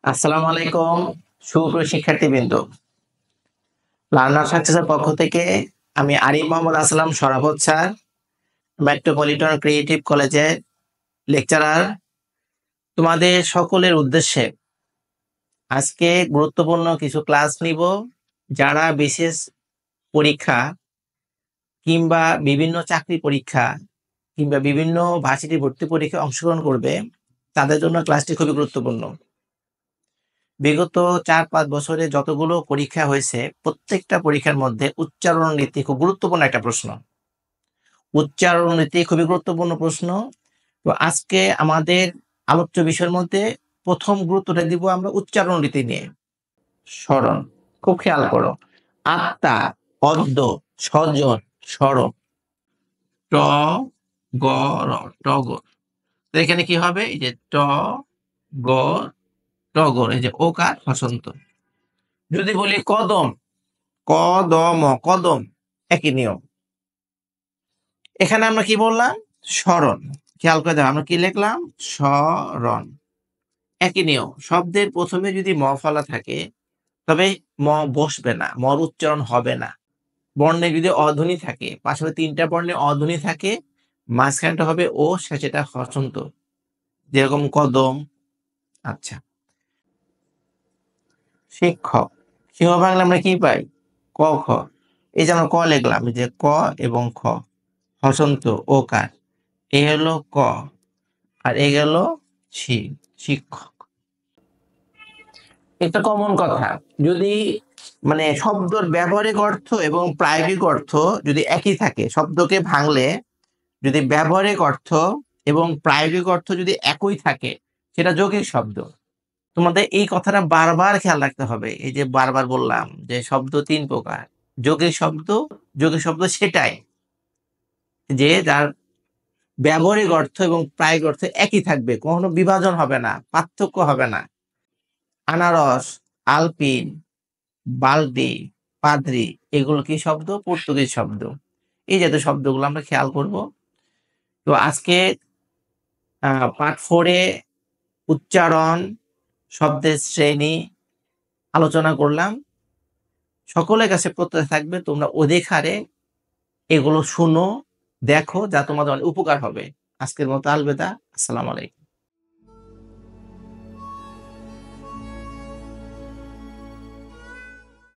আসসালামু আলাইকুম সুপ্রিয় শিক্ষার্থীবৃন্দ। লার্নার সাকসেসের পক্ষ থেকে আমি আরিফ মোহাম্মদ আসলাম সরাফত স্যার, মেট্রোপলিটন ক্রিয়েটিভ কলেজের লেকচারার। তোমাদের সকলের উদ্দেশ্যে আজকে গুরুত্বপূর্ণ কিছু ক্লাস নিব। যারা বিশেষ পরীক্ষা কিংবা বিভিন্ন চাকরি পরীক্ষা কিংবা বিভিন্ন ভার্সিটি ভর্তি পরীক্ষায় অংশগ্রহণ করবে, তাদের জন্য ক্লাসটি খুবই গুরুত্বপূর্ণ। বিগত ৪-৫ বছরে যতগুলো পরীক্ষা হয়েছে, প্রত্যেকটা পরীক্ষার মধ্যে উচ্চারণ নীতি খুব গুরুত্বপূর্ণ একটা প্রশ্ন। উচ্চারণ নীতি খুবই গুরুত্বপূর্ণ প্রশ্ন। তো আজকে আমাদের আলোচ্য বিষয়ের মধ্যে প্রথম গুরুত্বটা দিব আমরা উচ্চারণ নীতি নিয়ে। স্মরণ, খুব খেয়াল করো। আত্মা, পদ্ম, স্বজন, স্মরণ। ট গ র, টগর। তো এখানে কি হবে? এই যে ট গ টগর, এই যে ওকার হসন্ত। যদি বলি কদম, কদম, কদম, একই নিয়ম। এখানে আমরা কি বললাম? স্মরণ। খেয়াল করে দাও, আমরা কি লিখলাম? স্মরণ। একই নিয়ম। শব্দের প্রথমে যদি ম ফলা থাকে, তবে ম বসবে না, মর উচ্চারণ হবে না। বর্ণে যদি অধ্বনি থাকে, পাশাপাশি ৩ টা বর্ণে অধ্বনি থাকে, মাঝখানটা হবে ও, শেষেটা হসন্ত। যেরকম কদম। আচ্ছা, শিক্ষক। সিংহ বাংলা আমরা কি পাই? ক খ। এই যে আমরা ক লিখলাম, এই যে ক এবং খ, হসন্ত ওকার। এ হলো ক আর এ গেল ছি, শিক্ষক। একটা কমন কথা, যদি মানে শব্দর ব্যবহারিক অর্থ এবং প্রায়োগিক অর্থ যদি একই থাকে, শব্দকে ভাঙলে যদি ব্যবহারিক অর্থ এবং প্রায়োগিক অর্থ যদি একই থাকে, সেটা যৌগিক শব্দ। তোমাদের এই কথাটা বারবার খেয়াল রাখতে হবে। এই যে বারবার বললাম যে শব্দ ৩ প্রকার। যৌগিক শব্দ সেটাই যে যার ব্যবহারিক অর্থ এবং প্রায়োগিক অর্থ একই থাকবে, কখনো বিভাজন হবে না, পার্থক্য হবে না। আনারস, আলপিন, বালতি, পাদ্রি, এগুলো কি শব্দ? পর্তুগিজ শব্দ। এই জাতীয় শব্দগুলো আমরা খেয়াল করব। তো আজকে পার্ট 4 এ উচ্চারণ, শব্দের শ্রেণী আলোচনা করলাম। সকলের কাছে প্রত্যাশা থাকবে তোমরা অধিক হারে এগুলো শুনো, দেখো, যা তোমাদের অনেক উপকার হবে। আজকের মতো আলবিদা। আসসালামু আলাইকুম।